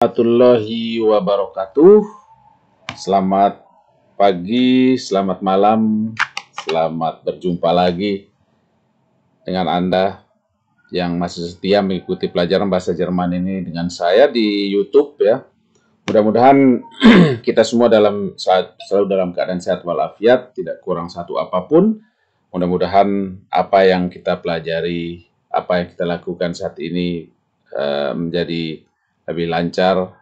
Warahmatullahi wabarakatuh. Selamat pagi, selamat malam, selamat berjumpa lagi dengan Anda yang masih setia mengikuti pelajaran bahasa Jerman ini dengan saya di YouTube ya. Mudah-mudahan kita semua selalu dalam keadaan sehat walafiat, tidak kurang satu apapun. Mudah-mudahan apa yang kita pelajari, apa yang kita lakukan saat ini menjadi lebih lancar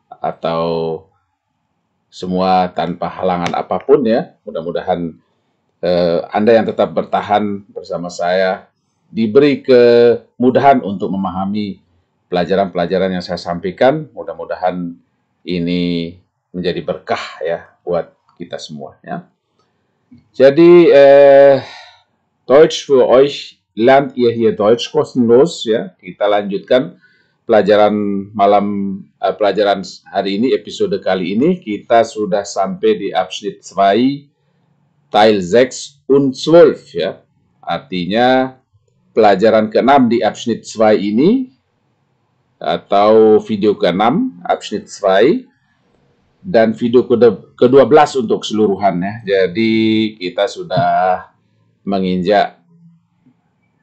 atau semua tanpa halangan apapun ya. Mudah-mudahan Anda yang tetap bertahan bersama saya diberi kemudahan untuk memahami pelajaran-pelajaran yang saya sampaikan. Mudah-mudahan ini menjadi berkah ya buat kita semua ya. Jadi Deutsch für euch, lernt ihr hier Deutsch kostenlos ya. Kita lanjutkan pelajaran pelajaran hari ini, episode kali ini kita sudah sampai di Abschnitt 2 Teil 6 und 12 ya. Artinya pelajaran ke-6 di Abschnitt 2 ini atau video ke-6 Abschnitt 2 dan video ke-12 untuk keseluruhan ya. Jadi kita sudah menginjak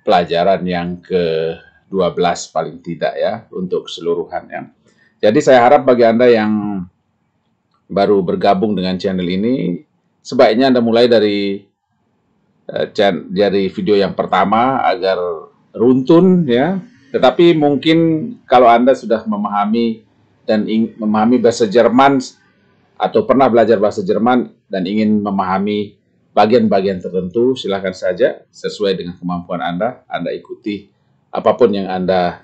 pelajaran yang ke-12 paling tidak ya untuk keseluruhan ya. Jadi saya harap bagi Anda yang baru bergabung dengan channel ini, sebaiknya Anda mulai dari video yang pertama agar runtun ya. Tetapi mungkin kalau Anda sudah memahami dan memahami bahasa Jerman atau pernah belajar bahasa Jerman dan ingin memahami bagian-bagian tertentu, silakan saja sesuai dengan kemampuan Anda ikuti apapun yang Anda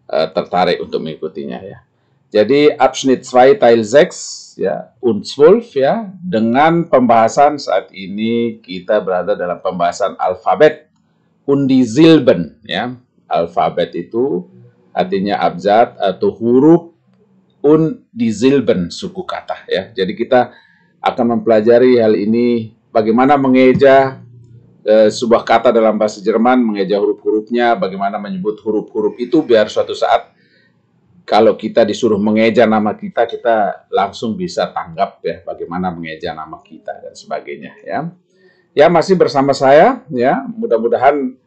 tertarik untuk mengikutinya ya. Jadi Abschnitt 2 Teil 6 ya und 12 ya, dengan pembahasan saat ini kita berada dalam pembahasan alfabet und die Silben ya. Alfabet itu artinya abjad atau huruf und die Silben suku kata ya. Jadi kita akan mempelajari hal ini, bagaimana mengeja sebuah kata dalam bahasa Jerman, mengeja huruf-hurufnya, bagaimana menyebut huruf-huruf itu biar suatu saat kalau kita disuruh mengeja nama kita, kita langsung bisa tanggap ya bagaimana mengeja nama kita dan sebagainya ya. Ya, masih bersama saya ya. Mudah-mudahan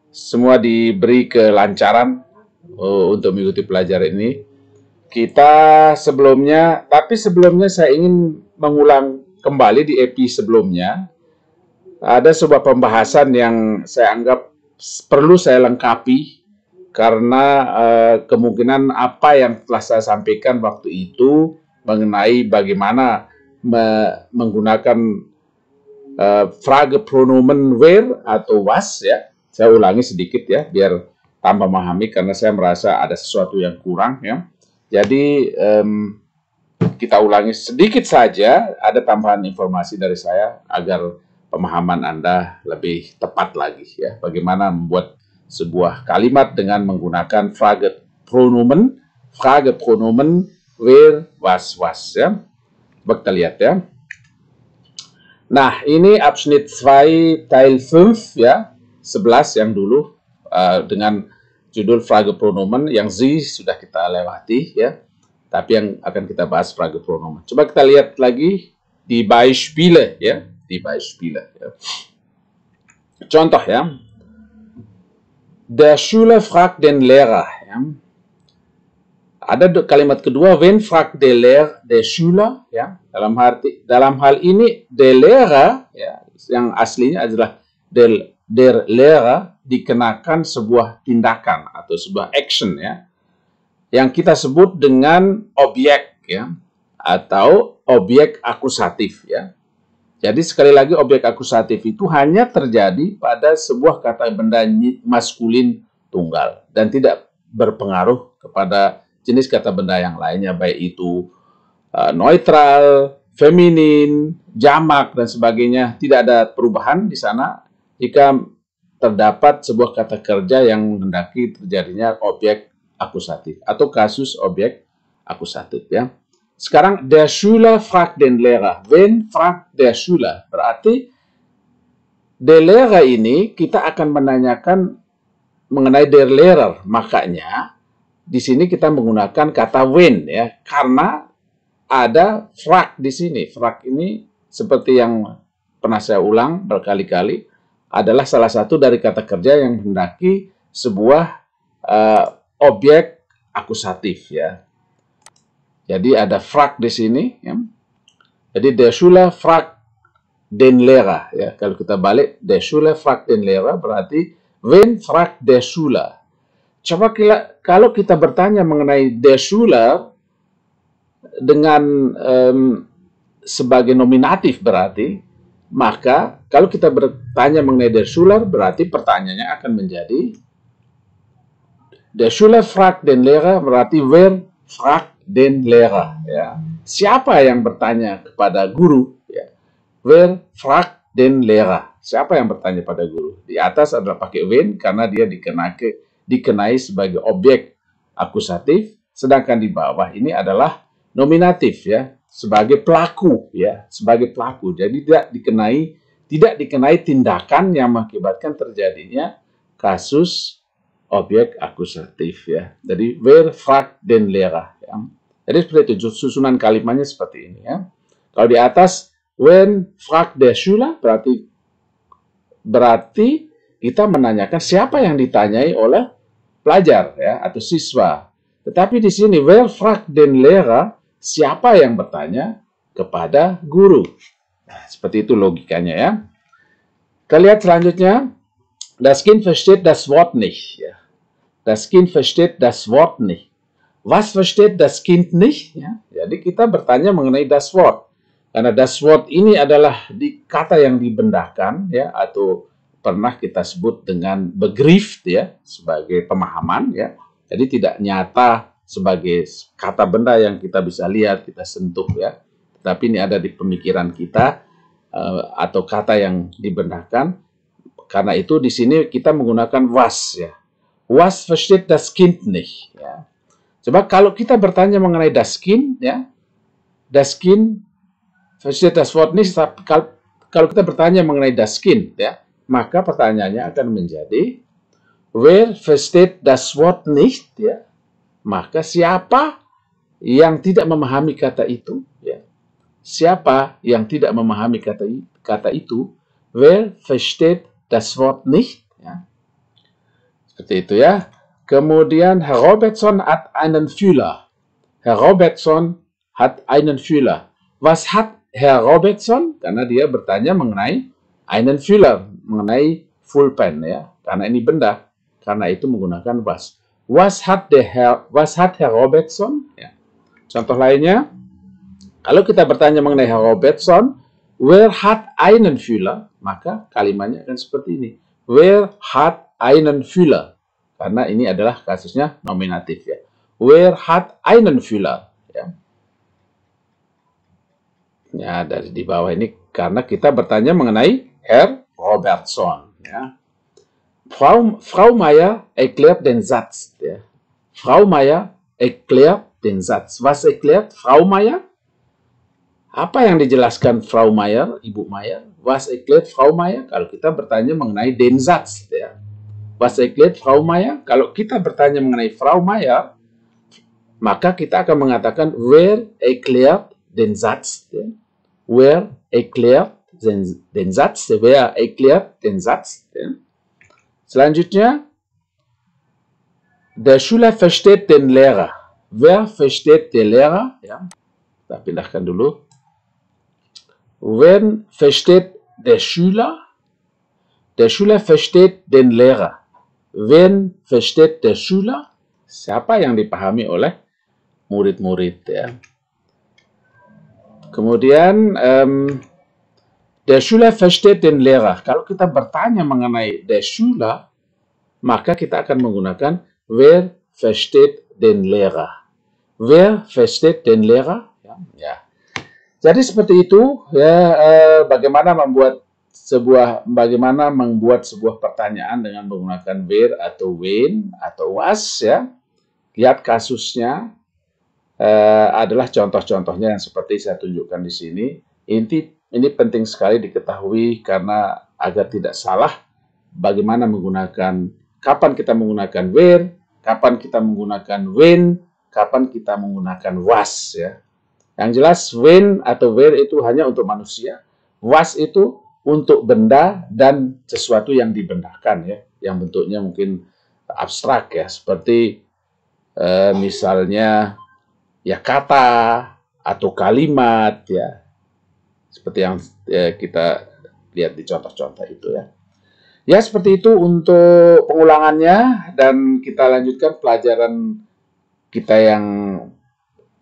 semua diberi kelancaran untuk mengikuti pelajaran ini. Tapi sebelumnya saya ingin mengulang kembali di episode sebelumnya. Ada sebuah pembahasan yang saya anggap perlu saya lengkapi karena kemungkinan apa yang telah saya sampaikan waktu itu mengenai bagaimana menggunakan Fragepronomen wer atau was ya. Saya ulangi sedikit ya biar tambah memahami karena saya merasa ada sesuatu yang kurang ya. Jadi kita ulangi sedikit saja, ada tambahan informasi dari saya agar pemahaman Anda lebih tepat lagi ya. Bagaimana membuat sebuah kalimat dengan menggunakan Fragepronomen wer, was ya. Coba kita lihat ya. Nah, ini Abschnitt 2 Teil 5 ya, 11 yang dulu dengan judul Fragepronomen, yang Sie sudah kita lewati ya. Tapi yang akan kita bahas Fragepronomen. Coba kita lihat lagi di Beispiele ya. Die Beispiele. Ja. Contoh ya. Der Schüler fragt den Lehrer. Ya. Ada kalimat kedua, wen fragt der Schüler. Ya. Dalam hal ini, der Lehrer, ya, yang aslinya adalah der Lehrer, dikenakan sebuah tindakan atau sebuah action ya, yang kita sebut dengan objek ya, atau objek akusatif ya. Jadi sekali lagi objek akusatif itu hanya terjadi pada sebuah kata benda maskulin tunggal dan tidak berpengaruh kepada jenis kata benda yang lainnya, baik itu neutral, feminin, jamak dan sebagainya. Tidak ada perubahan di sana jika terdapat sebuah kata kerja yang menghendaki terjadinya objek akusatif atau kasus objek akusatif ya. Sekarang, der Schüler fragt den Lehrer. Wen fragt der Schüler? Berarti, der Lehrer ini kita akan menanyakan mengenai der Lehrer. Makanya, di sini kita menggunakan kata when ya, karena ada frag di sini. Frag ini seperti yang pernah saya ulang berkali-kali adalah salah satu dari kata kerja yang menghendaki sebuah objek akusatif ya. Jadi ada frag di sini ya. Jadi der Schüler fragt den Lehrer ya. Kalau kita balik der Schüler fragt den Lehrer berarti wen fragt der Schüler. Coba kalau kita bertanya mengenai der Schüler dengan sebagai nominatif berarti, maka kalau kita bertanya mengenai der Schüler berarti pertanyaannya akan menjadi der Schüler fragt den Lehrer berarti wer fragt den Lehrer ya. Siapa yang bertanya kepada guru ya. Wer fragt den Lehrer. Siapa yang bertanya pada guru? Di atas adalah pakai wen karena dia dikenai sebagai objek akusatif, sedangkan di bawah ini adalah nominatif ya, sebagai pelaku ya, sebagai pelaku. Jadi tidak dikenai tindakan yang mengakibatkan terjadinya kasus objek akusatif ya. Jadi wer fragt den Lehrer ya. Jadi seperti itu, susunan kalimatnya seperti ini ya. Kalau di atas wen fragt der Schüler berarti kita menanyakan siapa yang ditanyai oleh pelajar ya atau siswa. Tetapi di sini wer fragt den Lehrer, siapa yang bertanya kepada guru. Nah, seperti itu logikanya ya. Kita lihat selanjutnya. Das Kind versteht das Wort nicht ya. Das Kind versteht das Wort nicht. Was versteht das Kind nicht? Ya, jadi kita bertanya mengenai das Wort. Karena das Wort ini adalah kata yang dibendahkan ya, atau pernah kita sebut dengan begriff ya, sebagai pemahaman ya. Jadi tidak nyata sebagai kata benda yang kita bisa lihat, kita sentuh ya. Tapi ini ada di pemikiran kita atau kata yang dibendahkan. Karena itu di sini kita menggunakan was ya. Was versteht das Kind nicht ya. Coba kalau kita bertanya mengenai das Kind, ya, das Kind versteht das Wort nicht. Kalau kita bertanya mengenai das Kind, ya, maka pertanyaannya akan menjadi wer versteht das Wort nicht, ya, maka siapa yang tidak memahami kata itu, ya, siapa yang tidak memahami kata itu, wer versteht das Wort nicht, ya, seperti itu ya. Kemudian Herr Robertson hat einen Fühler. Herr Robertson hat einen Fühler. Was hat Herr Robertson? Karena dia bertanya mengenai einen Fühler, mengenai pulpen ya. Karena ini benda, karena itu menggunakan was. Was hat Herr Robertson? Ya. Contoh lainnya, kalau kita bertanya mengenai Herr Robertson, wer hat einen Fühler? Maka kalimatnya akan seperti ini. Wer hat einen Fühler? Karena ini adalah kasusnya nominatif ya. Wer hat einen Fühler? Ya. Ya, dari di bawah ini karena kita bertanya mengenai Herr Robertson ya. Frau Meier erklärt den Satz ya. Frau Meier erklärt den Satz. Was erklärt Frau Meier? Apa yang dijelaskan Frau Meier, Ibu Meier? Was erklärt Frau Meier? Kalau kita bertanya mengenai den Satz ya. Was erklärt Frau Meier? Kalau kita bertanya mengenai Frau Meier, maka kita akan mengatakan wer erklärt den Satz? Ya. Wer erklärt den Satz? Wer erklärt den Satz? Ya. Selanjutnya, der Schüler versteht den Lehrer. Wer versteht den Lehrer? Ya. Kita pindahkan dulu. Wen versteht der Schüler? Der Schüler versteht den Lehrer. Wen versteht der Schüler? Siapa yang dipahami oleh murid-murid ya. Kemudian der Schüler versteht den Lehrer. Kalau kita bertanya mengenai der Schüler, maka kita akan menggunakan wer versteht den Lehrer. Wer versteht den Lehrer? Ya. Jadi seperti itu ya, bagaimana membuat sebuah pertanyaan dengan menggunakan where atau when atau was ya. Lihat kasusnya adalah contoh-contohnya yang seperti saya tunjukkan di sini. Ini penting sekali diketahui karena agar tidak salah bagaimana kapan kita menggunakan where, kapan kita menggunakan when, kapan kita menggunakan was ya. Yang jelas when atau where itu hanya untuk manusia, was itu untuk benda dan sesuatu yang dibendakan ya, yang bentuknya mungkin abstrak ya, seperti misalnya ya kata atau kalimat ya, seperti yang kita lihat di contoh-contoh itu ya. Ya seperti itu untuk pengulangannya, dan kita lanjutkan pelajaran kita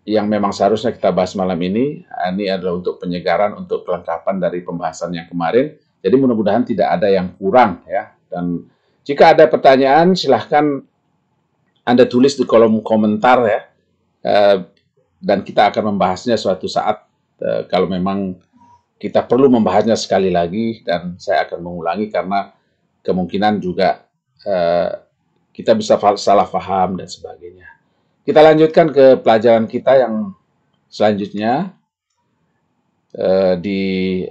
yang memang seharusnya kita bahas malam ini. Ini adalah untuk penyegaran, untuk kelengkapan dari pembahasan yang kemarin. Jadi mudah-mudahan tidak ada yang kurang ya. Dan jika ada pertanyaan silahkan Anda tulis di kolom komentar ya. Dan kita akan membahasnya suatu saat kalau memang kita perlu membahasnya sekali lagi, dan saya akan mengulangi karena kemungkinan juga kita bisa salah paham dan sebagainya. Kita lanjutkan ke pelajaran kita yang selanjutnya di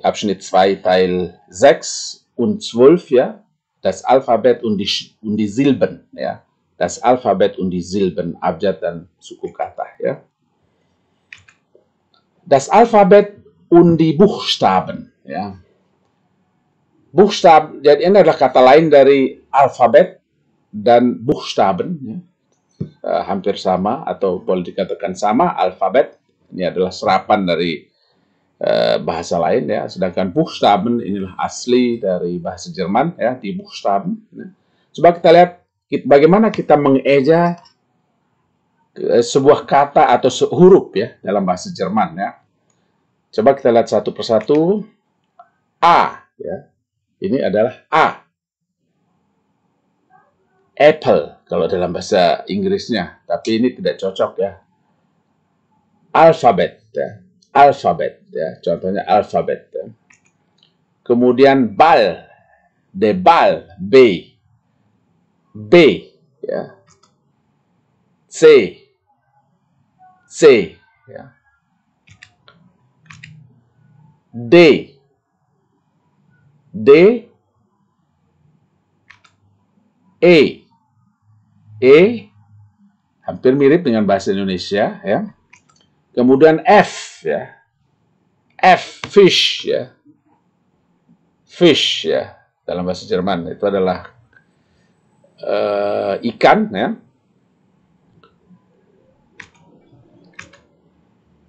Abschnitt 2 Teil 6 und 12 ya, das Alphabet und die Silben ya, das Alphabet und die Silben, Abjad dan suku kata ya. Das Alphabet und die Buchstaben ya. Buchstaben, jadi ini adalah kata lain dari alfabet dan Buchstaben ya. Hampir sama atau boleh dikatakan sama. Alfabet ini adalah serapan dari bahasa lain ya, sedangkan Buchstaben inilah asli dari bahasa Jerman ya, di Buchstaben ya. Coba kita lihat bagaimana kita mengeja sebuah kata atau huruf ya dalam bahasa Jerman ya. Coba kita lihat satu persatu. A ya, ini adalah A. Apple kalau dalam bahasa Inggrisnya, tapi ini tidak cocok ya. Alfabet ya, alfabet ya, contohnya alfabet ya. Kemudian bal, de bal, B, B ya, C, C ya, D, D, E, hampir mirip dengan bahasa Indonesia ya. Kemudian F ya. F, fish ya. Fish ya. Dalam bahasa Jerman itu adalah ikan ya.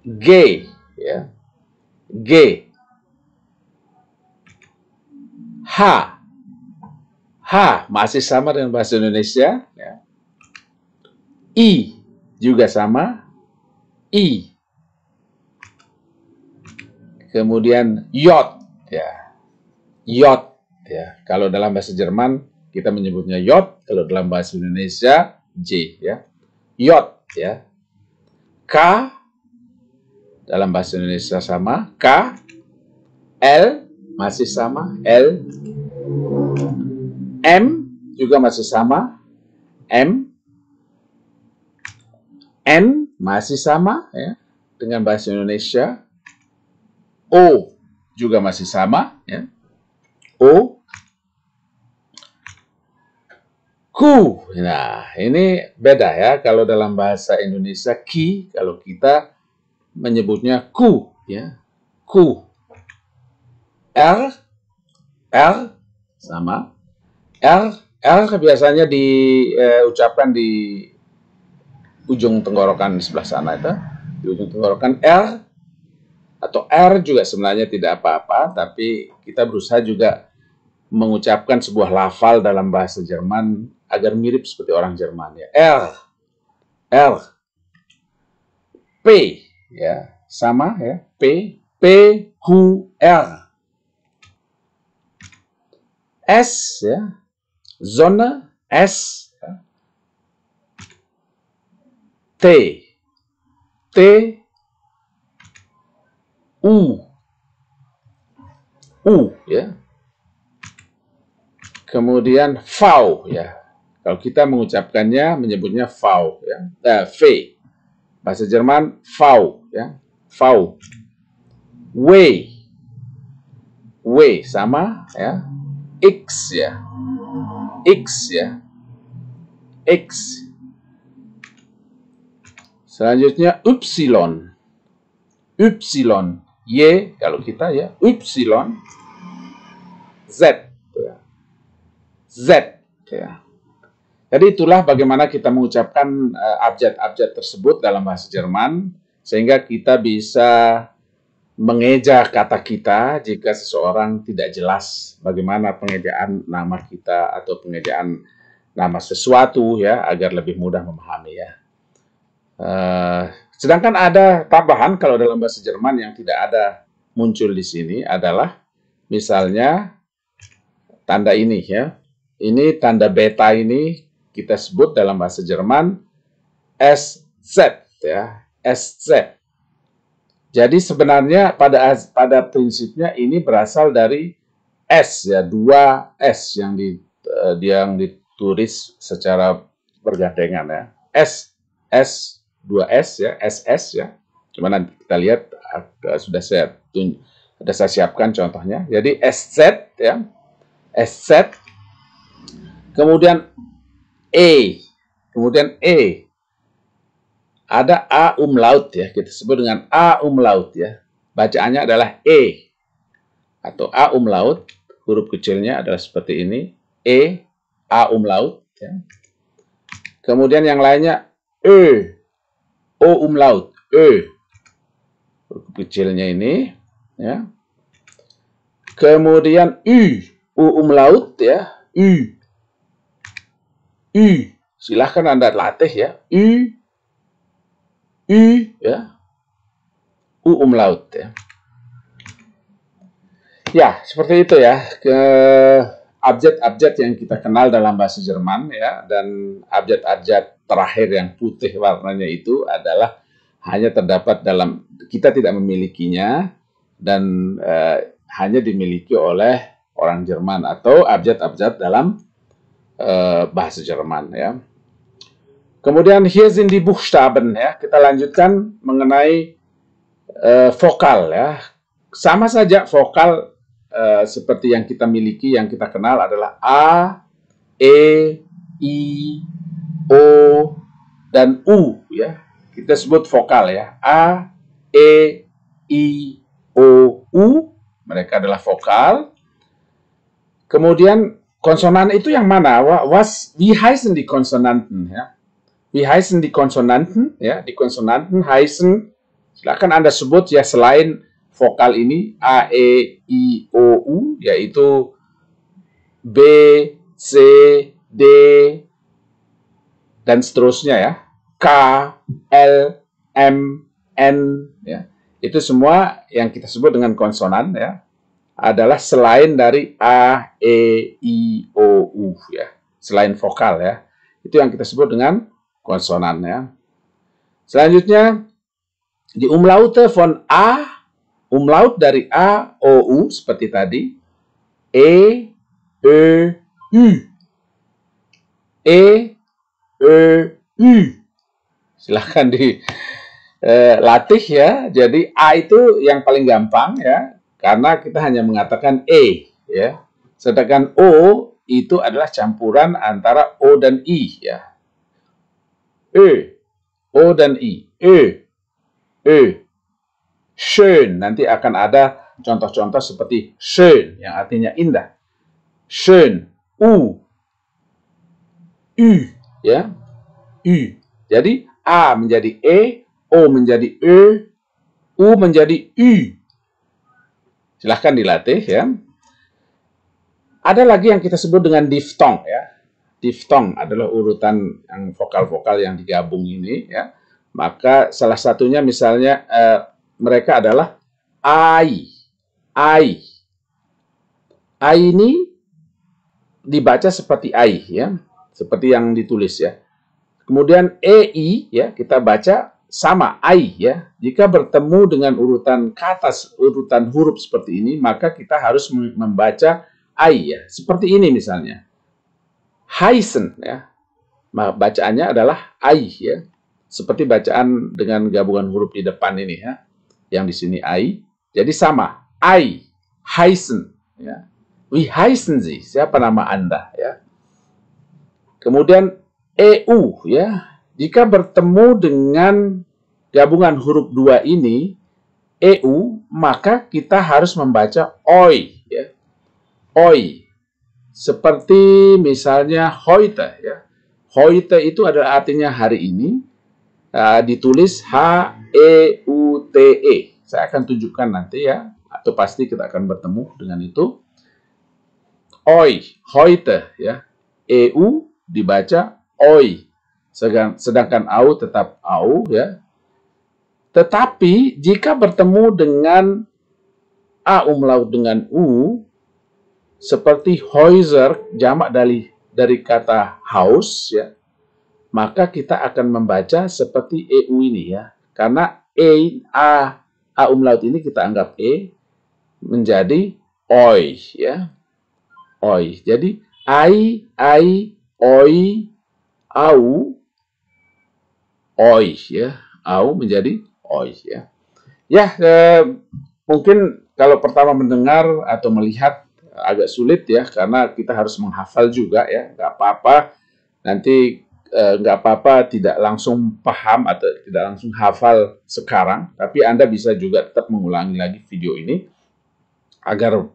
G ya. G. H. H masih sama dengan bahasa Indonesia ya. I juga sama, I. Kemudian J ya, J ya. Kalau dalam bahasa Jerman kita menyebutnya J, kalau dalam bahasa Indonesia J ya, J ya. K dalam bahasa Indonesia sama, K. L masih sama, L. M juga masih sama, M. N masih sama ya dengan bahasa Indonesia. O juga masih sama ya. O. Q. Nah, ini beda ya. Kalau dalam bahasa Indonesia ki, kalau kita menyebutnya Q ya. Q. R. R sama. R biasanya diucapkan di ujung tenggorokan sebelah sana itu, di ujung tenggorokan R, atau R juga sebenarnya tidak apa-apa, tapi kita berusaha juga mengucapkan sebuah lafal dalam bahasa Jerman agar mirip seperti orang Jerman ya. R, P ya, sama ya, P, Q, R. S ya, Sonne, S. T, U ya. Kemudian V ya. Kalau kita mengucapkannya menyebutnya V ya. V. Bahasa Jerman V ya. V. W sama ya. X ya. X ya. X. Selanjutnya upsilon. Upsilon. Y kalau kita ya. Upsilon. Z. Z. Ya. Jadi itulah bagaimana kita mengucapkan abjad-abjad tersebut dalam bahasa Jerman. Sehingga kita bisa mengeja kata kita jika seseorang tidak jelas bagaimana pengejaan nama kita atau pengejaan nama sesuatu ya, agar lebih mudah memahami ya. Sedangkan ada tambahan kalau dalam bahasa Jerman yang tidak ada muncul di sini adalah misalnya tanda ini ya. Ini tanda beta ini kita sebut dalam bahasa Jerman SZ ya, SZ. Jadi sebenarnya pada prinsipnya ini berasal dari S ya, 2 S yang ditulis secara bergandengan ya. S 2 S ya, SS ya. Cuma nanti kita lihat sudah saya siapkan contohnya. Jadi SZ ya. SZ. Kemudian kemudian ada A umlaut ya, kita sebut dengan A umlaut ya. Bacaannya adalah E atau A umlaut, huruf kecilnya adalah seperti ini, A umlaut ya. Kemudian yang lainnya O umlaut, huruf kecilnya ini ya. Kemudian U umlaut ya, U. Silahkan Anda latih ya, ya, U umlaut ya. Ya, seperti itu ya, abjad-abjad yang kita kenal dalam bahasa Jerman ya, dan abjad-abjad terakhir yang putih warnanya itu adalah hanya terdapat dalam, kita tidak memilikinya dan hanya dimiliki oleh orang Jerman atau abjad-abjad dalam bahasa Jerman ya. Kemudian hier sind die Buchstaben ya. Kita lanjutkan mengenai vokal ya. Sama saja vokal seperti yang kita miliki, yang kita kenal adalah A, E, I, O, dan U ya. Kita sebut vokal ya. A, E, I, O, U. Mereka adalah vokal. Kemudian konsonan itu yang mana? Wie heißen die Konsonanten ya? Wie heißen die Konsonanten? Ya, die Konsonanten heißen, silakan Anda sebut ya selain vokal ini A, E, I, O, U, yaitu B, C, D, dan seterusnya ya. K, L, M, N, ya. Itu semua yang kita sebut dengan konsonan ya, adalah selain dari A, E, I, O, U ya. Selain vokal ya. Itu yang kita sebut dengan konsonan ya. Selanjutnya di Umlaute von A, umlaut dari A, O, U seperti tadi, E, Ö, U, E, Ö, U. Silahkan dilatih ya. Jadi A itu yang paling gampang ya, karena kita hanya mengatakan E ya. Sedangkan O itu adalah campuran antara O dan I ya. O dan I, schön, nanti akan ada contoh-contoh seperti schön yang artinya indah, schön, U ya, U. Jadi A menjadi E, O menjadi U menjadi U. Silahkan dilatih ya. Ada lagi yang kita sebut dengan diftong ya. Diftong adalah urutan yang vokal-vokal yang digabung ini ya. Maka salah satunya misalnya mereka adalah I. I ini dibaca seperti I ya, seperti yang ditulis ya. Kemudian EI ya, kita baca sama I ya. Jika bertemu dengan urutan kata, urutan huruf seperti ini, maka kita harus membaca I ya. Seperti ini misalnya. Heißen ya. Bacaannya adalah I ya. Seperti bacaan dengan gabungan huruf di depan ini ya. Yang di sini I. Jadi sama. I. Heißen ya. Wie heißen Sie? Siapa nama Anda ya. Kemudian EU ya. Jika bertemu dengan gabungan huruf 2 ini EU, maka kita harus membaca oi, ya. Oi. Seperti misalnya heute, ya. Heute itu adalah artinya hari ini, ditulis H-E-U-T-E. Saya akan tunjukkan nanti ya, atau pasti kita akan bertemu dengan itu. Oi, heute, ya. EU dibaca oi. Sedangkan au tetap au, ya. Tetapi jika bertemu dengan A umlaut dengan U, seperti Häuser, jamak dari kata Haus, ya, maka kita akan membaca seperti EU ini, ya. Karena A umlaut ini kita anggap menjadi oi, ya. Oi. Jadi ai, oi, au, oi, ya. Au menjadi oi, ya. Ya, mungkin kalau pertama mendengar atau melihat agak sulit ya, karena kita harus menghafal juga ya. Nggak apa-apa, nanti nggak apa-apa tidak langsung paham atau tidak langsung hafal sekarang, tapi Anda bisa juga tetap mengulangi lagi video ini agar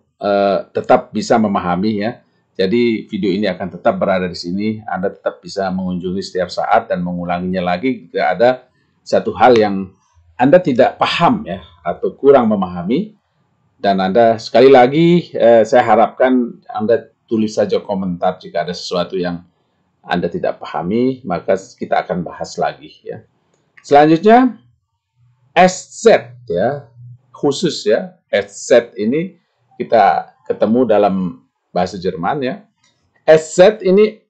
tetap bisa memahami ya. Jadi video ini akan tetap berada di sini, Anda tetap bisa mengunjungi setiap saat dan mengulanginya lagi jika ada satu hal yang Anda tidak paham ya, atau kurang memahami. Dan Anda, sekali lagi, saya harapkan Anda tulis saja komentar jika ada sesuatu yang Anda tidak pahami, maka kita akan bahas lagi. Ya. Selanjutnya, SZ, ya, khusus ya, SZ ini kita ketemu dalam bahasa Jerman ya. SZ ini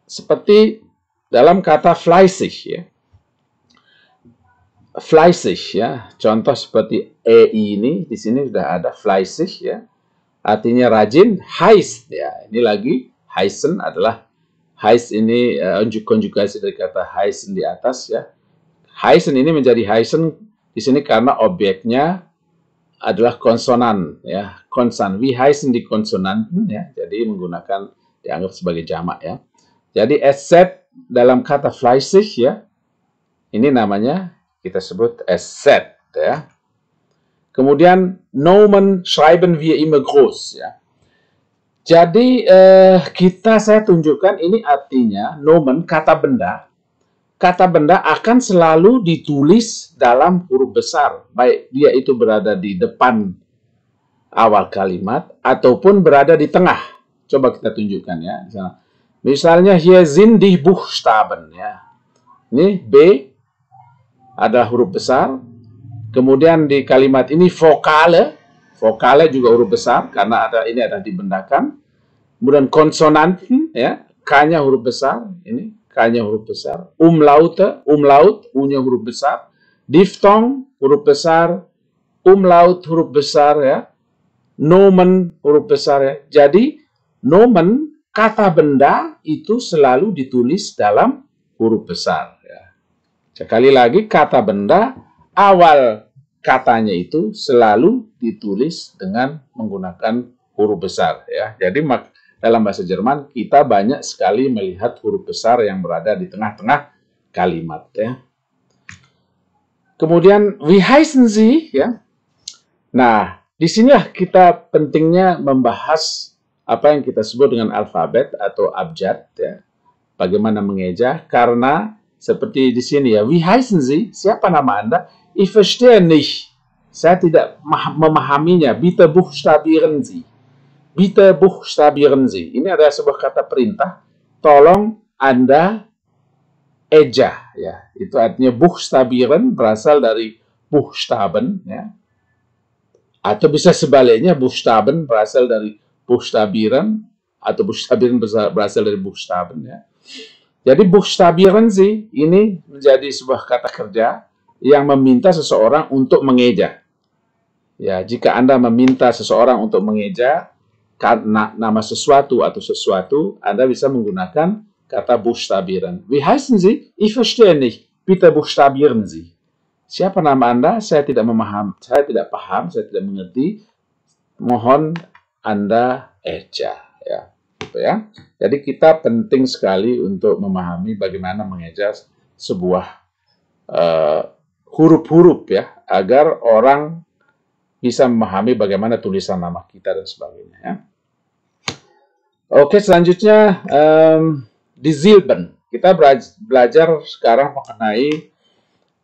seperti dalam kata fleißig ya. Fleißig ya, contoh seperti ini di sini sudah ada fleißig ya, artinya rajin. Heiß ya, ini lagi heißen adalah heiß ini konjugasi dari kata heißen di atas ya. Heißen ini menjadi heißen di sini karena objeknya adalah konsonan ya, konsonan. Wie heißen die Konsonanten ya, jadi menggunakan dianggap sebagai jamak ya. Jadi SZ dalam kata fleißig ya, ini namanya kita sebut SZ ya. Kemudian Nomen schreiben wir immer groß ya. Jadi saya tunjukkan ini artinya nomen, kata benda. Kata benda akan selalu ditulis dalam huruf besar, baik dia itu berada di depan awal kalimat ataupun berada di tengah. Coba kita tunjukkan ya. Misalnya hier sind die Buchstaben ya. Ini B adalah huruf besar. Kemudian di kalimat ini vokale, vokale juga huruf besar karena ini ada dibendakan. Kemudian konsonanten ya, K-nya huruf besar, ini K-nya huruf besar. Umlaut, U-nya huruf besar. Diphthong huruf besar, umlaut huruf besar ya. Nomen huruf besar ya. Jadi nomen, kata benda itu selalu ditulis dalam huruf besar ya. Sekali lagi, kata benda, awal katanya itu selalu ditulis dengan menggunakan huruf besar ya. Jadi dalam bahasa Jerman kita banyak sekali melihat huruf besar yang berada di tengah-tengah kalimat ya. Kemudian wie heißen Sie ya. Nah, disinilah kita pentingnya membahas apa yang kita sebut dengan alfabet atau abjad ya. Bagaimana mengeja, karena seperti di sini ya, wie heißen Sie? Siapa nama Anda? Ich verstehe nicht. Saya tidak memahaminya. Bitte buchstabieren Sie. Bitte buchstabieren Sie. Ini adalah sebuah kata perintah. Tolong Anda eja. Ya. Itu artinya buchstabieren berasal dari Buchstaben. Ya. Atau bisa sebaliknya, Buchstaben berasal dari buchstabieren. Atau buchstabieren berasal dari Buchstaben. Ya. Jadi buchstabieren Sie ini menjadi sebuah kata kerja yang meminta seseorang untuk mengeja. Ya, jika Anda meminta seseorang untuk mengeja nama sesuatu atau sesuatu, Anda bisa menggunakan kata buchstabieren. Wie heißen Sie? Ich verstehe nicht. Bitte buchstabieren Sie. Siapa nama Anda? Saya tidak memahami, saya tidak paham, saya tidak mengerti. Mohon Anda eja. Ya. Ya. Jadi kita penting sekali untuk memahami bagaimana mengeja sebuah huruf-huruf ya, agar orang bisa memahami bagaimana tulisan nama kita dan sebagainya ya. Oke, selanjutnya di Silben. Kita belajar sekarang mengenai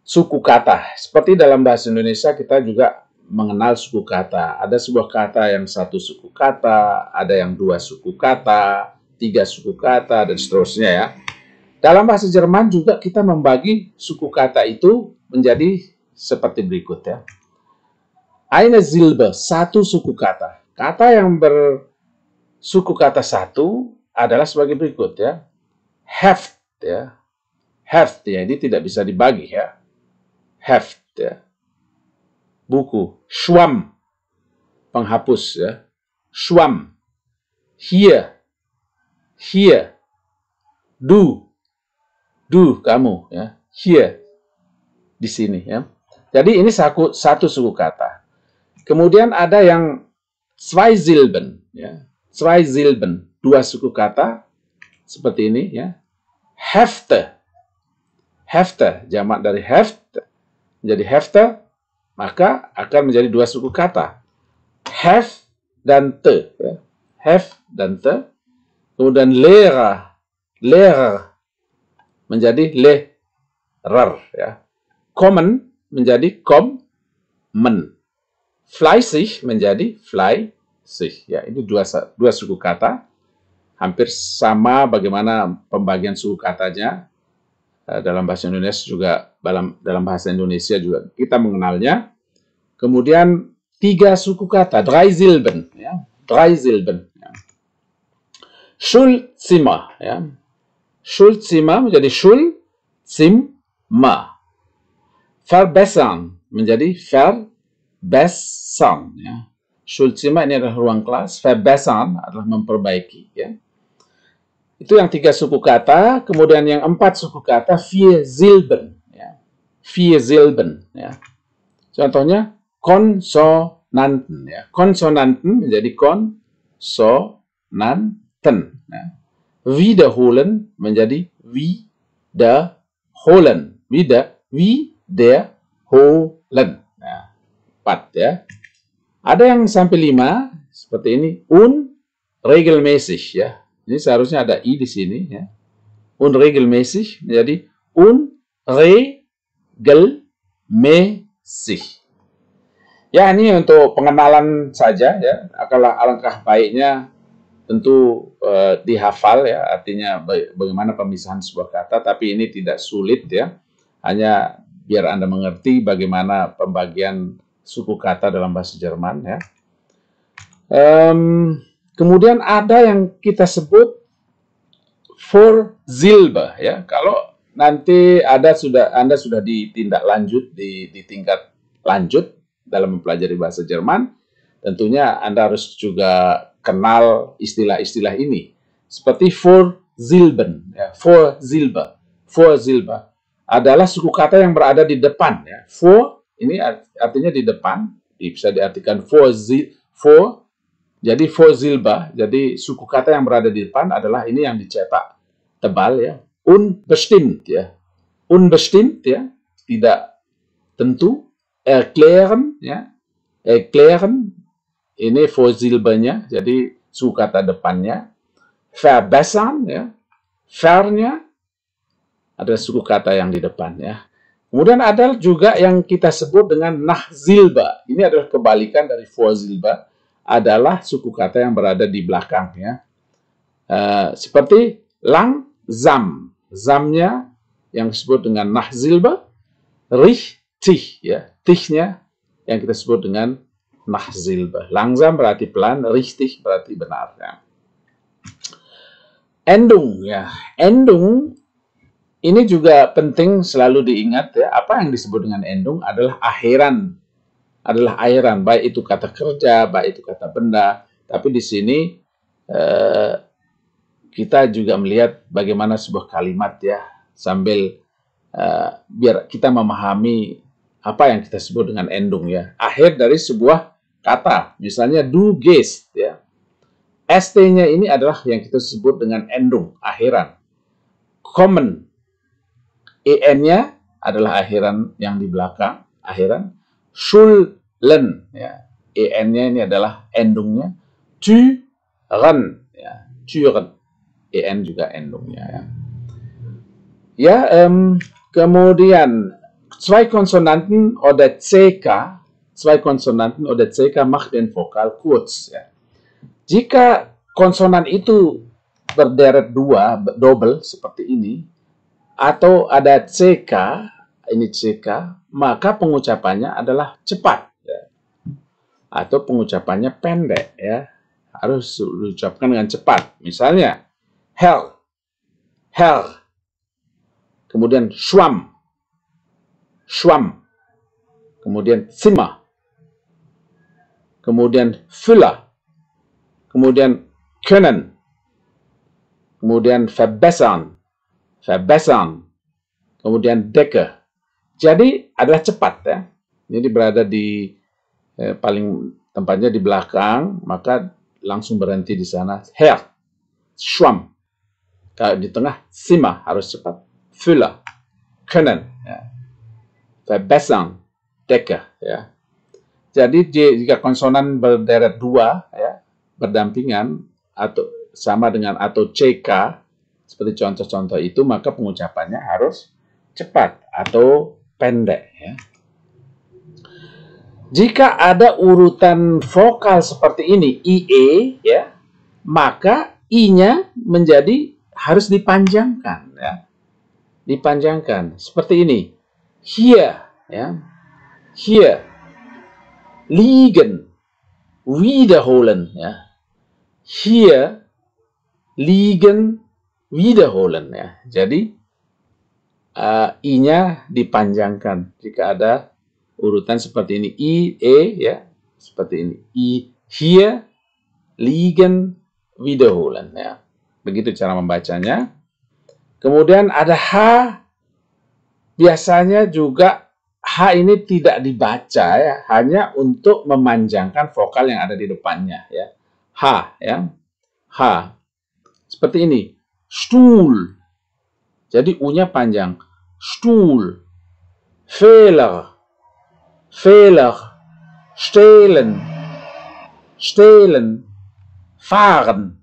suku kata. Seperti dalam bahasa Indonesia kita juga mengenal suku kata. Ada sebuah kata yang satu suku kata, ada yang dua suku kata, tiga suku kata, dan seterusnya ya. Dalam bahasa Jerman juga kita membagi suku kata itu menjadi seperti berikut ya. Eine Silbe, satu suku kata. Kata yang bersuku kata satu adalah sebagai berikut ya. Heft ya. Heft ya, ini tidak bisa dibagi ya. Heft ya. Buku. Schwamm, penghapus ya. Schwamm. Hier. Hier. Du. Du, kamu ya. Hier. Di sini ya. Jadi ini satu suku kata. Kemudian ada yang zwei Silben ya. Zwei Silben, dua suku kata seperti ini ya. Hefte. Hefte, jamak dari heft menjadi hefte, maka akan menjadi dua suku kata. Hef dan te ya. Hef dan te. Kemudian Lehrer. Lehrer menjadi lehrer ya. Kommen menjadi kommen. Fleißig menjadi fleißig ya. Ini dua suku kata. Hampir sama bagaimana pembagian suku katanya dalam bahasa Indonesia juga, dalam bahasa Indonesia juga kita mengenalnya. Kemudian tiga suku kata, drei Silben ya. Drei Silben ya. Schulzimmer ya. Schulzimmer menjadi Schulzimmer. Verbessern menjadi verbessern ya. Schulzimmer ini adalah ruang kelas, verbessern adalah memperbaiki ya. Itu yang tiga suku kata. Kemudian yang empat suku kata, vier Silben ya. Vier Silben ya. Contohnya konsonanten ya. Konsonanten menjadi konsonanten ya. Wiederholen menjadi wiederholen. Wiederholen. Nah, 4 ya. Ada yang sampai 5 seperti ini. Unregelmäßig ya. Ini seharusnya ada i di sini ya. Unregelmäßig menjadi unregelmäßig. Ya, ini untuk pengenalan saja ya. Alangkah baiknya tentu dihafal ya, artinya bagaimana pemisahan sebuah kata, tapi ini tidak sulit ya. Hanya biar Anda mengerti bagaimana pembagian suku kata dalam bahasa Jerman ya. Kemudian ada yang kita sebut Vorsilbe ya. Kalau nanti Anda sudah ditindak lanjut di tingkat lanjut dalam mempelajari bahasa Jerman, tentunya Anda harus juga kenal istilah-istilah ini. Seperti Vorsilben ya. Vorsilbe. Vorsilbe adalah suku kata yang berada di depan ya. Vor ini artinya di depan, bisa diartikan jadi Vorsilbe, jadi suku kata yang berada di depan adalah ini yang dicetak tebal ya. Unbestimmt ya. Unbestimmt ya, tidak tentu. Erklären ya. Erklären ini Vorsilbenya, jadi suku kata depannya. Verbessern ya. Vernya adalah suku kata yang di depan ya. Kemudian ada juga yang kita sebut dengan Nachsilbe. Ini adalah kebalikan dari Vorsilbe, adalah suku kata yang berada di belakang ya. Seperti langsam, zamnya yang disebut dengan Nachsilbe, richtig ya, tichnya yang kita sebut dengan Nachsilbe. Langsam berarti pelan, richtig berarti benar ya. Endung ya, endung ini juga penting selalu diingat ya. Apa yang disebut dengan endung adalah akhiran. Adalah akhiran, baik itu kata kerja, baik itu kata benda. Tapi di sini kita juga melihat bagaimana sebuah kalimat ya, sambil biar kita memahami apa yang kita sebut dengan endung ya. Akhir dari sebuah kata, misalnya du gehst ya. ST-nya ini adalah yang kita sebut dengan endung, akhiran. Kommen, EN-nya adalah akhiran yang di belakang, akhiran. Schulen, ya. En-nya ini adalah endungnya. Türen, ya. Türen. En juga endungnya, ya. Ya, kemudian zwei Konsonanten oder CK, macht den Vokal kurz, ya. Jika konsonan itu berderet dua, double seperti ini, atau ada CK, ini CK, maka pengucapannya adalah cepat, ya. Atau pengucapannya pendek, ya. Harus diucapkan dengan cepat. Misalnya, hell, kemudian schwamm, kemudian Zimmer, kemudian Füller, kemudian können, kemudian verbessern, kemudian Decke. Jadi adalah cepat, ya. Ini berada di paling tempatnya di belakang, maka langsung berhenti di sana. Herr, schwamm. Kalau di tengah, Zimmer harus cepat. Füller, können, ya. Verbessern, Decke, ya. Jadi jika konsonan berderet dua, ya, berdampingan atau sama dengan atau CK seperti contoh-contoh itu, maka pengucapannya harus cepat atau pendek, ya. Jika ada urutan vokal seperti ini, IE, ya, maka I-nya harus dipanjangkan, ya. Dipanjangkan seperti ini. Hier, ya. Hier. Liegen. Wiederholen, ya. Hier. Liegen. Wiederholen, ya. Jadi I-nya dipanjangkan jika ada urutan seperti ini. I, E, ya. Seperti ini. I, hier, liegen, wiederholen, ya. Begitu cara membacanya. Kemudian ada H. Biasanya juga H ini tidak dibaca, ya. Hanya untuk memanjangkan vokal yang ada di depannya, ya. H, ya. H. Seperti ini. Stuhl. Jadi U-nya panjang. Stuhl. Fehler. Stehlen. Fahren.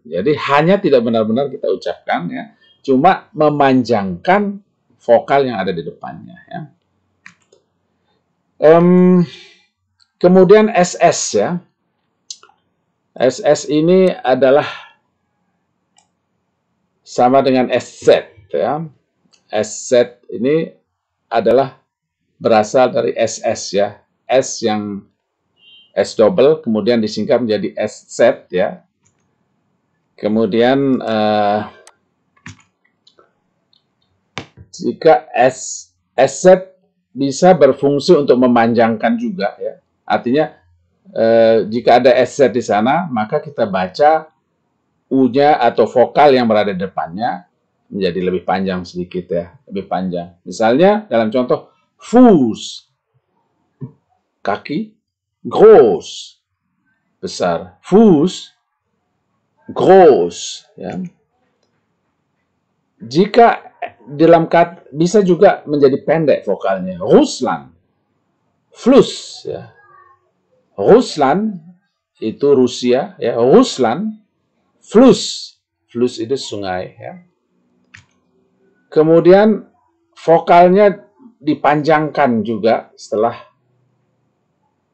Jadi hanya tidak benar-benar kita ucapkan, ya. Cuma memanjangkan vokal yang ada di depannya, ya. Kemudian SS, ya. SS ini adalah sama dengan SZ, ya. SZ ini adalah berasal dari SS, ya. S yang S double kemudian disingkat menjadi SZ, ya. Kemudian jika SZ bisa berfungsi untuk memanjangkan juga, ya. Artinya jika ada SZ di sana, maka kita baca U-nya atau vokal yang berada di depannya menjadi lebih panjang sedikit, ya, lebih panjang. Misalnya dalam contoh Fuß, kaki, groß, besar. Fuß, groß, ya. Jika dalam kata bisa juga menjadi pendek vokalnya. Russland, Fluss, ya. Russland itu Rusia, ya. Russland, Fluss. Fluss itu sungai, ya. Kemudian vokalnya dipanjangkan juga setelah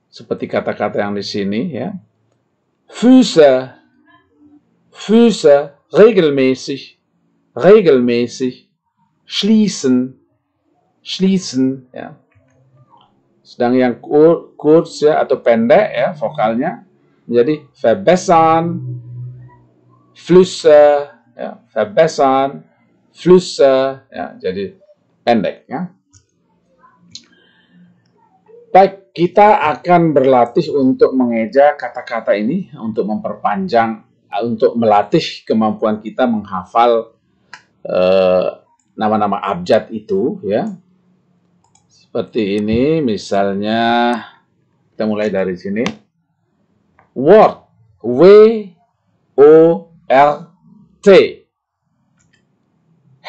seperti kata-kata yang di sini, ya. Füße, regelmäßig, schließen, ya. Sedang yang kurz, ya, atau pendek, ya, vokalnya menjadi verbessern, Flüsse, ya, verbessern, Flüsse, ya, jadi pendek, ya. Baik, kita akan berlatih untuk mengeja kata-kata ini, untuk memperpanjang, untuk melatih kemampuan kita menghafal nama-nama abjad itu, ya. Seperti ini, misalnya kita mulai dari sini. Wort, W-O-R-T.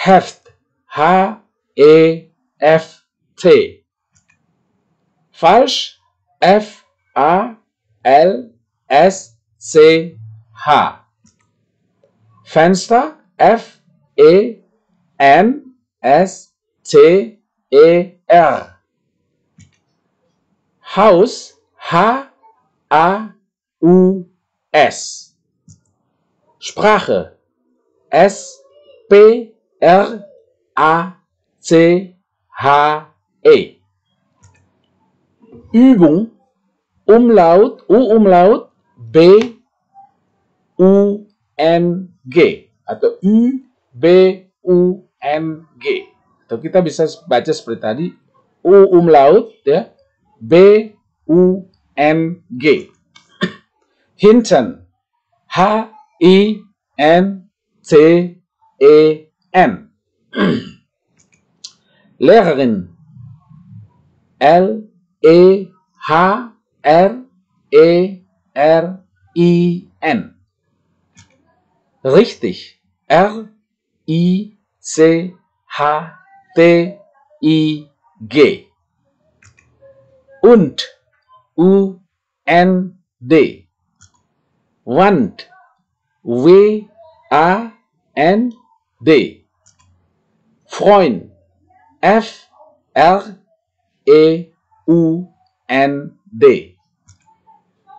Heft, H-E-F-T. Falsch, F-A-L-S-C-H. Fenster, F-E-N-S-T-E-R. Haus, H-A-U-S. Sprache, S-P-R-A-C-H-E. Übung, Umlaut, U-Umlaut, B-U-N-G atau U-B-U-N-G. Atau kita bisa baca seperti tadi, U-Umlaut, ya, B-U-N-G. Hinten, H-I-N-T-E-N. Lehrerin, L-E-H-R-E-R-I-N. Richtig, R-I-C-H-T-I-G. Und, U-N-D. Wand, W-A-N-D. Freund, F-R-E-U-N-D.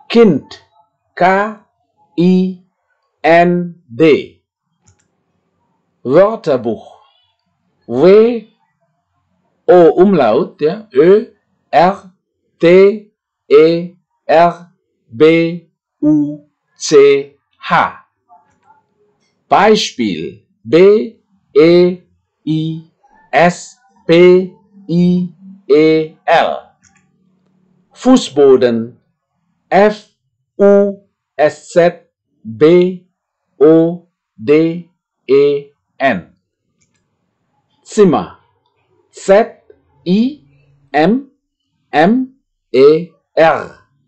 Kind, K-I-N-D. Wörterbuch, W-O-Umlaut, ja, Ö-R-T-E-R-B-U-C-H. Beispiel, B-E-I-S-P-I-E-L. Fußboden, F-U-S-Z-B-O-D-E-N. Zimmer, Z-I-M-M-E-R.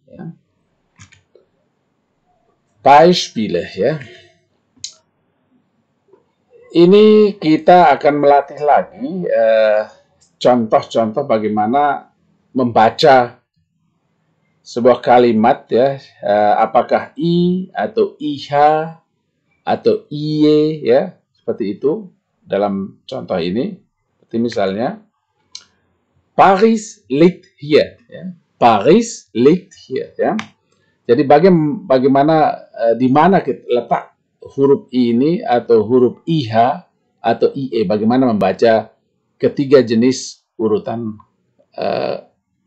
Ja. Beispiele, ya. Ini kita akan melatih lagi contoh-contoh bagaimana membaca sebuah kalimat, ya, apakah I atau IH atau IE, ya, seperti itu dalam contoh ini. Seperti misalnya Paris liegt hier, ya. Paris liegt hier, ya. Jadi bagaimana di mana letak huruf I ini atau huruf IH atau IE, bagaimana membaca ketiga jenis urutan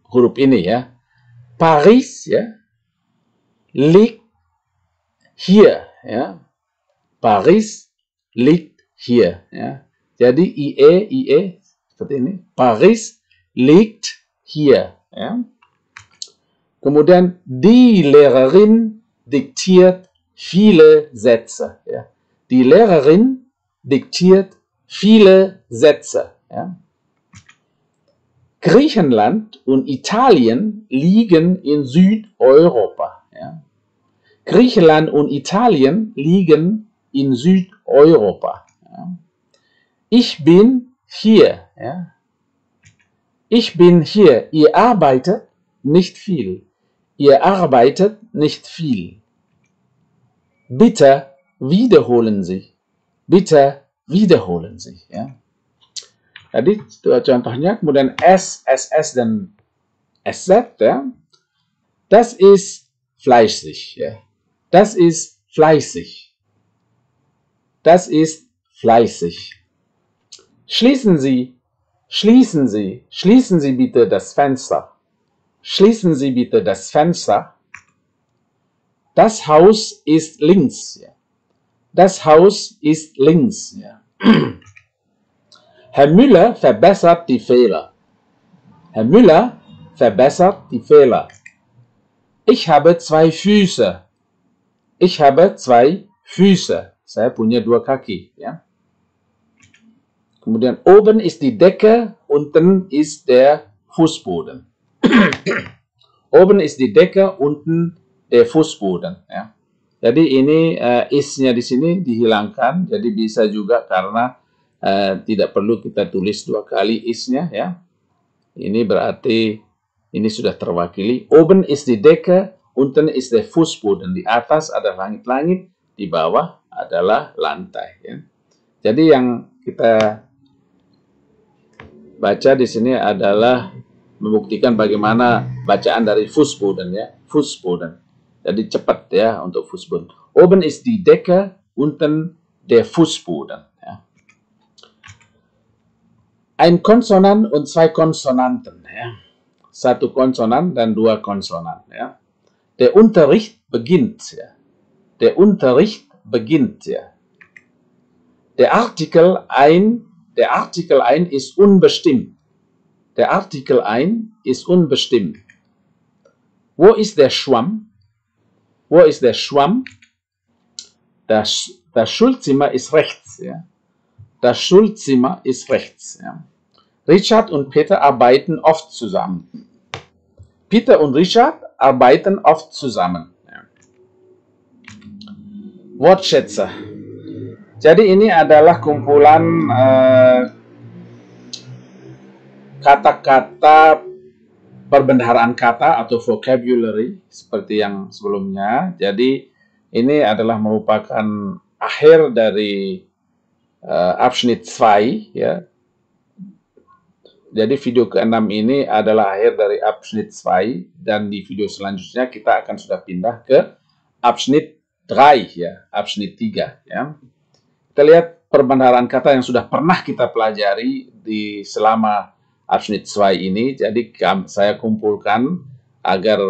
huruf ini, ya. Paris, ya, liegt hier, ya. Paris liegt hier, ya. Jadi IE seperti ini. Paris liegt hier, ya. Kemudian die Lehrerin diktiert viele Sätze, ja. Die Lehrerin diktiert viele Sätze, ja. Griechenland und Italien liegen in Südeuropa, ja. Griechenland und Italien liegen in Südeuropa, ja. Ich bin hier, ja. Ich bin hier. Ihr arbeitet nicht viel. Ihr arbeitet nicht viel. Bitte wiederholen Sie. Bitte wiederholen Sie. Ya. Tadi contohnya, kemudian S, SS, dan SZ. Ya. Das ist fleißig. Ya. Das ist fleißig. Das ist fleißig. Schließen Sie bitte das Fenster. Schließen Sie bitte das Fenster. Das Haus ist links. Ja. Das Haus ist links. Ja. Herr Müller verbessert die Fehler. Herr Müller verbessert die Fehler. Ich habe zwei Füße. Ich habe zwei Füße. Saya punya dua kaki. Ja. Kemudian oben ist die Decke, unten ist der Fußboden. Oben ist die Decke, unten der Fußboden. Ya. Jadi ini is-nya di sini dihilangkan, jadi bisa juga karena tidak perlu kita tulis dua kali is-nya ya. Ini berarti ini sudah terwakili. Oben ist die Decke, unten ist der Fußboden. Di atas ada langit-langit, di bawah adalah lantai. Ya. Jadi yang kita baca di sini adalah membuktikan bagaimana bacaan dari Fußboden ya, Fußboden. Jadi cepat ya untuk Fußboden. Oben ist die Decke, unten der Fußboden. Ja. Ein Konsonan und zwei Konsonanten. Ja. Satu konsonan dan dua konsonan. Ja. Der Unterricht beginnt. Ja. Der Unterricht beginnt. Ja. Der Artikel ein ist unbestimmt. Der Artikel ein ist unbestimmt. Wo ist der Schwamm? Wo ist der Schwamm? Das Schulzimmer ist rechts. Ja. Das Schulzimmer ist rechts. Ja. Richard und Peter arbeiten oft zusammen. Peter und Richard arbeiten oft zusammen. Ja. Wortschätze. Jadi ini adalah kumpulan kata-kata perbendaharaan kata atau vocabulary seperti yang sebelumnya. Jadi ini adalah merupakan akhir dari Abschnitt 2 ya. Jadi video ke-6 ini adalah akhir dari Abschnitt 2 dan di video selanjutnya kita akan sudah pindah ke Abschnitt 3 ya, Abschnitt 3 ya. Kita lihat perbendaharaan kata yang sudah pernah kita pelajari di selama Abschnitt 2 ini. Jadi saya kumpulkan agar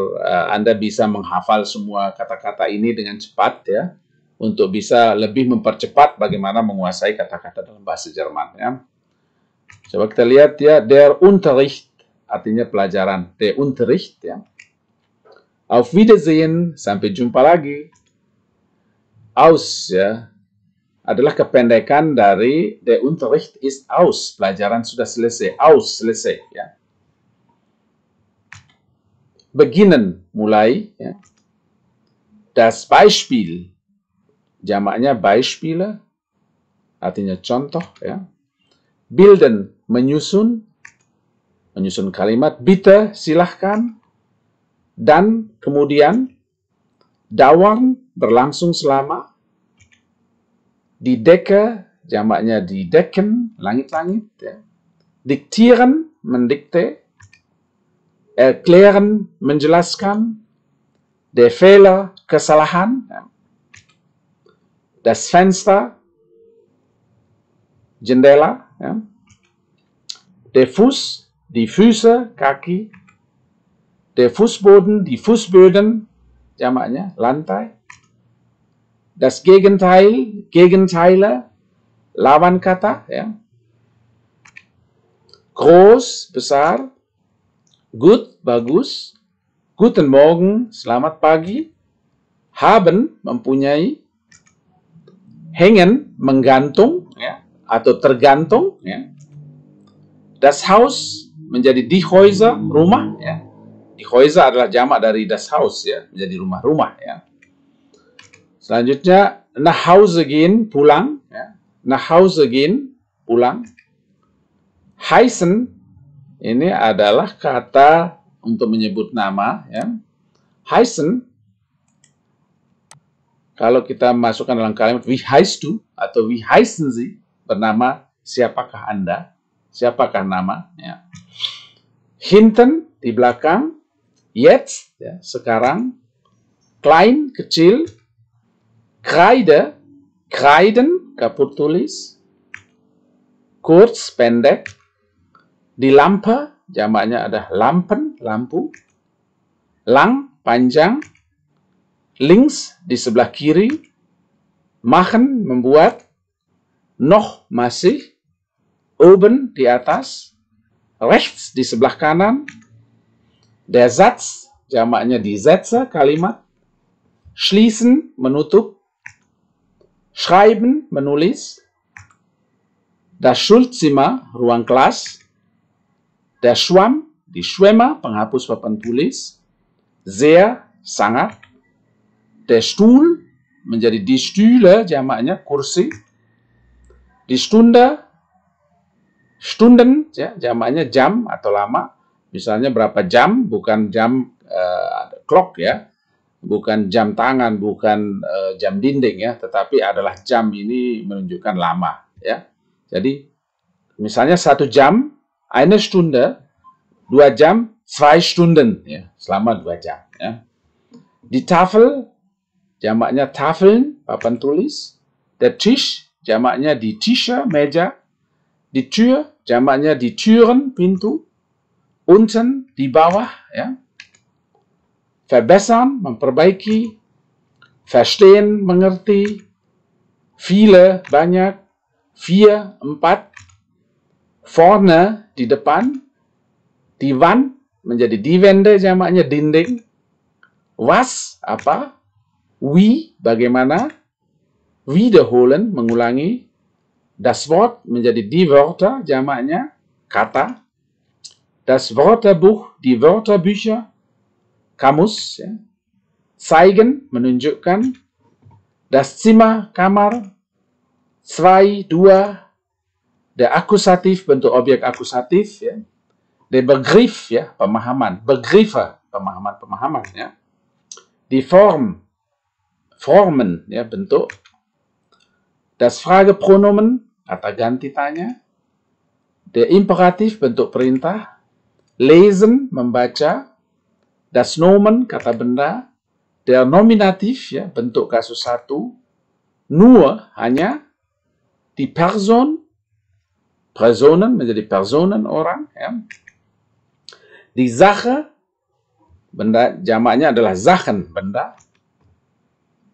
Anda bisa menghafal semua kata-kata ini dengan cepat ya, untuk bisa lebih mempercepat bagaimana menguasai kata-kata dalam bahasa Jerman ya. Coba kita lihat ya, der Unterricht artinya pelajaran, der Unterricht ya. Auf Wiedersehen, sampai jumpa lagi. Aus ya adalah kependekan dari der Unterricht ist aus, pelajaran sudah selesai, aus selesai ya. Beginnen mulai ya. Das Beispiel jamaknya Beispiele artinya contoh ya. Bilden menyusun kalimat, bitte silahkan, dan kemudian dauern berlangsung selama, die Decke jamaknya die Decken langit-langit ya. Diktieren mendikte, erklären menjelaskan, der Fehler kesalahan ya. Das Fenster jendela ya. Der Fuß die Füße kaki, der Fußboden die Fußböden jamaknya lantai, das Gegenteil Gegenteile lawan kata ya. Groß besar, gut bagus, guten Morgen selamat pagi, haben mempunyai, hängen menggantung ya, atau tergantung ya. Das Haus menjadi die Häuser rumah ya. Die Häuser adalah jamak dari das Haus ya, menjadi rumah-rumah ya. Selanjutnya nach Hause gehen pulang ya. Nach Hause gehen pulang. Heißen ini adalah kata untuk menyebut nama ya. Heißen kalau kita masukkan dalam kalimat wie heißt du atau wie heißen Sie, bernama siapakah Anda, siapakah nama ya. Hinten di belakang, jetzt ya, sekarang, klein kecil, Kreide kreiden kapur tulis, kurz pendek, di Lampe jamaknya ada lampen lampu, lang panjang, links di sebelah kiri, machen membuat, noch masih, oben di atas, rechts di sebelah kanan, der Satz jamaknya die Sätze kalimat, schließen menutup, schreiben menulis, das Schulzimmer ruang kelas, der Schwamm die Schwämme penghapus papan tulis, sehr sangat, der Stuhl menjadi die Stühle jamaknya kursi, die Stunde Stunden, ya, jamaknya jam atau lama. Misalnya berapa jam, bukan jam clock ya, bukan jam tangan, bukan jam dinding ya, tetapi adalah jam ini menunjukkan lama ya. Jadi misalnya 1 jam, eine Stunde, 2 jam, 2 Stunden ya, selama 2 jam ya. Die Tafel, jamaknya Tafeln, papan tulis. Der Tisch, jamaknya die Tische, meja. Die Tür, jamaknya die Türen, pintu. Unten, di bawah, ya. Verbessern, memperbaiki. Verstehen, mengerti. Viele, banyak. 4, 4. Vorne, di depan. Die Wand, menjadi die Wände, jamaknya dinding. Was, apa. Wie, bagaimana. Wiederholen, mengulangi. Das Wort menjadi die Wörter, jamaknya kata. Das Wörterbuch, die Wörterbücher, Kamus. Ya. Zeigen, menunjukkan. Das Zimmer, kamar. 2, 2. Der Akkusativ, bentuk objek akusatif. Ya. Der Begriff, ya, pemahaman. Begriffe, pemahaman-pemahaman. Ya. Die Form, formen, ya, bentuk. Das Fragepronomen, kata ganti tanya. Der Imperativ, bentuk perintah. Lesen, membaca. Das Nomen, kata benda. Der Nominativ, ya, bentuk kasus 1. Nur, hanya. Die Person, Personen, menjadi Personen, orang. Ya. Die Sache, benda, jamaknya adalah Sachen, benda.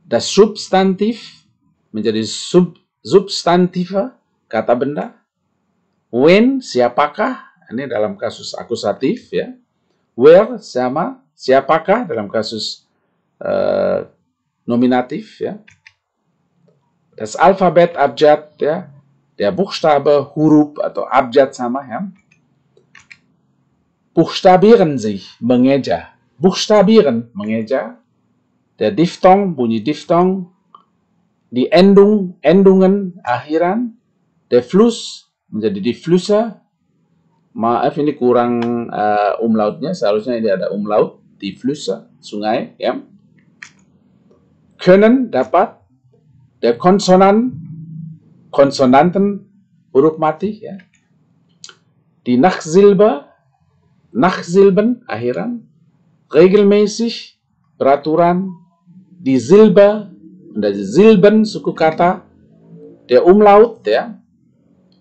Das Substantiv, menjadi substantive, kata benda. When, siapakah, ini dalam kasus akusatif ya. Where, sama, siapakah dalam kasus nominatif ya. Das Alphabet, Abjad ya. Der Buchstabe, Huruf atau Abjad sama ya. Buchstabieren sich, mengeja. Buchstabieren, mengeja. Der Diphthong, bunyi diphthong. Die Endung, Endungen, akhiran. Der Fluss, menjadi die Flüsse. Maaf, ini kurang umlautnya. Seharusnya ini ada umlaut. Die Flüsse, sungai. Ya. Können, dapat. Der Konsonant, Konsonanten, huruf mati. Ya. Die Nachsilbe, Nachsilben, akhiran. Regelmäßig, peraturan. Die Silbe, dari Silben, suku kata. Der Umlaut, ya,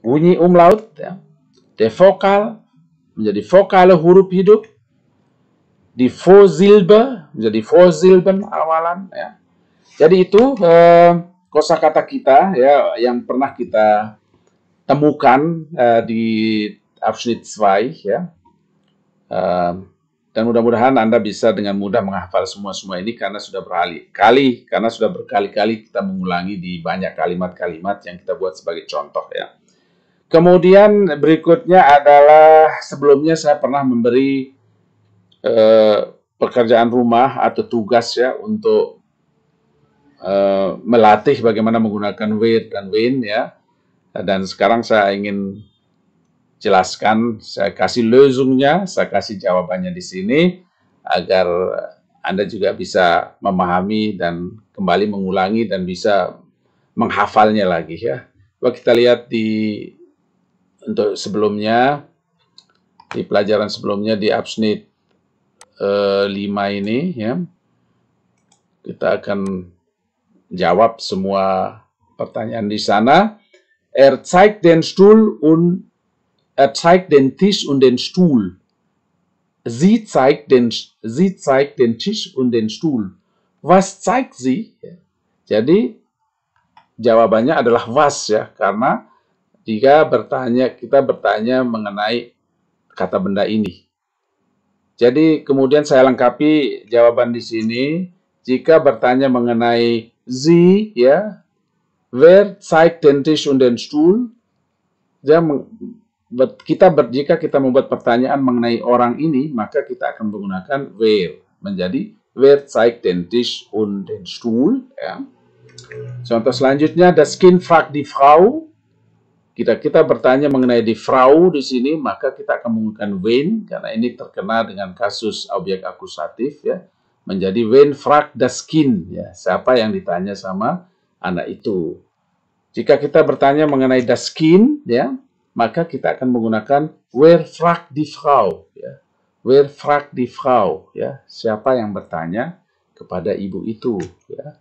bunyi umlaut, ya. Der Vokal, menjadi vokale huruf hidup. Die Vorsilbe, menjadi Vorsilben, awalan, ya. Jadi itu kosakata kita, ya, yang pernah kita temukan di Abschnitt 2, ya. Dan mudah-mudahan Anda bisa dengan mudah menghafal semua ini karena sudah berkali-kali kita mengulangi di banyak kalimat-kalimat yang kita buat sebagai contoh ya. Kemudian berikutnya adalah sebelumnya saya pernah memberi pekerjaan rumah atau tugas ya untuk melatih bagaimana menggunakan where dan when ya. Dan sekarang saya ingin jelaskan, saya kasih lösungnya, saya kasih jawabannya di sini agar Anda juga bisa memahami dan kembali mengulangi dan bisa menghafalnya lagi ya. Coba kita lihat untuk sebelumnya, di pelajaran sebelumnya di Abschnitt 5 ini ya. Kita akan jawab semua pertanyaan di sana. Er zeigt den Stuhl und er zeigt den Tisch und den Stuhl. Sie zeigt den Tisch und den Stuhl. Was zeigt sie? Jadi jawabannya adalah was ya, karena jika kita bertanya mengenai kata benda ini. Jadi kemudian saya lengkapi jawaban di sini. Jika bertanya mengenai sie ya, wer zeigt den Tisch und den Stuhl? Jika kita membuat pertanyaan mengenai orang ini, maka kita akan menggunakan wer. Menjadi, wer zeigt den Tisch und den Stuhl? Ya. Contoh selanjutnya, das Kind fragt die Frau. kita bertanya mengenai die Frau di sini, maka kita akan menggunakan wen, karena ini terkena dengan kasus objek akusatif, ya, menjadi wen fragt das Kind, ya, siapa yang ditanya sama anak itu. Jika kita bertanya mengenai das Kind, ya, maka kita akan menggunakan wer fragt die Frau, ya, wer fragt die Frau, ya, siapa yang bertanya kepada ibu itu, ya.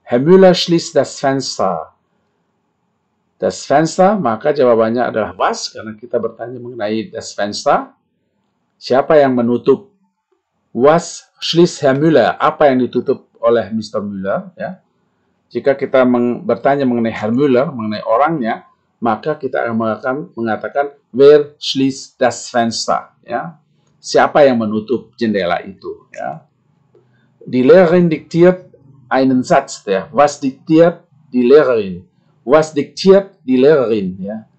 Herr Müller schließt das Fenster. Das Fenster, maka jawabannya adalah was, karena kita bertanya mengenai das Fenster. Siapa yang menutup? Was schließt Herr Müller? Apa yang ditutup oleh Mr. Müller? Ya. Jika kita bertanya mengenai Herr Müller, mengenai orangnya, maka kita akan mengatakan wer schließt das Fenster? Ya. Siapa yang menutup jendela itu? Ya. Die Lehrerin diktiert einen Satz. Ya. Was diktiert die Lehrerin? Was diktiert die Lehrerin, ya.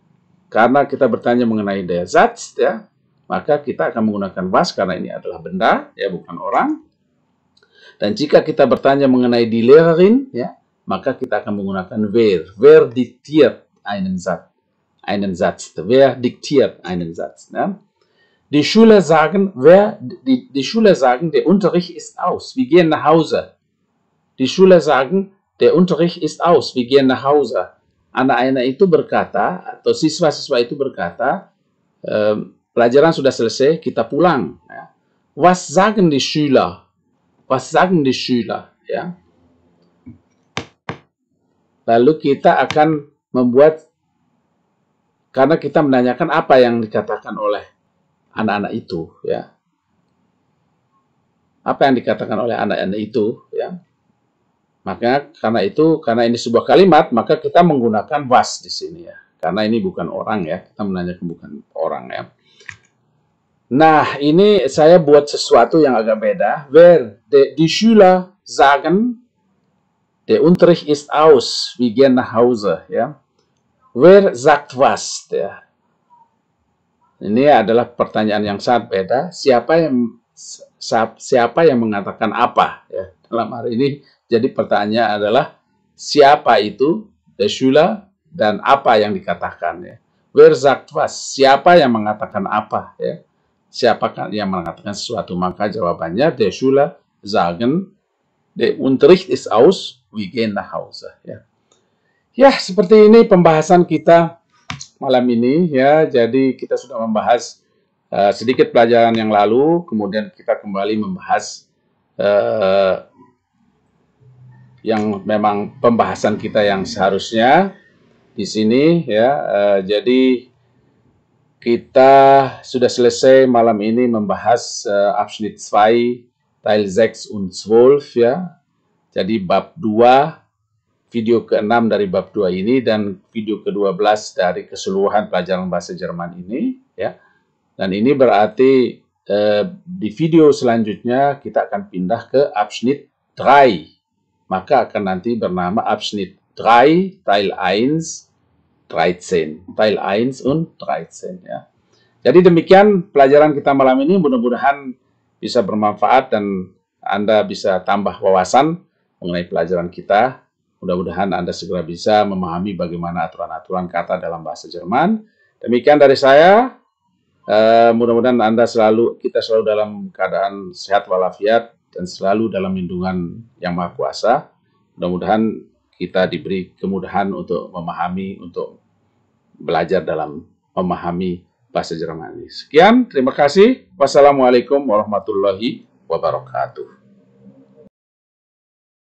Karena kita bertanya mengenai der Satz, ya, maka kita akan menggunakan was karena ini adalah benda, ya, bukan orang. Dan jika kita bertanya mengenai die Lehrerin, ya, maka kita akan menggunakan wer. Wer diktiert einen Satz? Einen Satz. Wer diktiert einen Satz? Ja. Die Schüler sagen, die Schüler sagen, der Unterricht ist aus. Wir gehen nach Hause. Die Schüler sagen, der Unterricht ist aus, wir gehen nach Hause. Anak-anak itu berkata, atau siswa-siswa itu berkata, pelajaran sudah selesai, kita pulang. Ya. Was sagen die Schüler? Was sagen die Schüler? Ya. Lalu kita akan membuat, karena kita menanyakan apa yang dikatakan oleh anak-anak itu. Ya. Apa yang dikatakan oleh anak-anak itu, ya. Maka karena ini sebuah kalimat, maka kita menggunakan was di sini, ya. Karena ini bukan orang, ya. Kita menanyakan bukan orang, ya. Nah, ini saya buat sesuatu yang agak beda. Die Schüler sagen, der Unterricht ist aus, wir gehen nach Hause, ya. Wer sagt was? Ya. Ini adalah pertanyaan yang sangat beda. Siapa yang mengatakan apa, ya. Dalam hari ini jadi pertanyaannya adalah siapa itu, der Schüler, dan apa yang dikatakan, ya. Wer sagt was? Siapa yang mengatakan apa, ya? Siapa yang mengatakan sesuatu? Maka jawabannya der Schüler sagen, der Unterricht ist aus, wir gehen nach Hause, ya. Ya, seperti ini pembahasan kita malam ini, ya. Jadi kita sudah membahas sedikit pelajaran yang lalu, kemudian kita kembali membahas yang memang pembahasan kita yang seharusnya di sini, ya. Jadi kita sudah selesai malam ini membahas Abschnitt 2 Teil 6 und 12, ya. Jadi bab 2, video ke-6 dari bab 2 ini dan video ke-12 dari keseluruhan pelajaran bahasa Jerman ini, ya. Dan ini berarti di video selanjutnya kita akan pindah ke Abschnitt 3. Maka akan nanti bernama Abschnitt 3, Teil 1, 13. Teil 1 und 13. Ya. Jadi demikian pelajaran kita malam ini. Mudah-mudahan bisa bermanfaat dan Anda bisa tambah wawasan mengenai pelajaran kita. Mudah-mudahan Anda segera bisa memahami bagaimana aturan-aturan kata dalam bahasa Jerman. Demikian dari saya. Mudah-mudahan kita selalu dalam keadaan sehat walafiat dan selalu dalam lindungan Yang Maha Kuasa. Mudah-mudahan kita diberi kemudahan untuk memahami, untuk belajar dalam memahami bahasa Jerman ini. Sekian, terima kasih. Wassalamualaikum warahmatullahi wabarakatuh.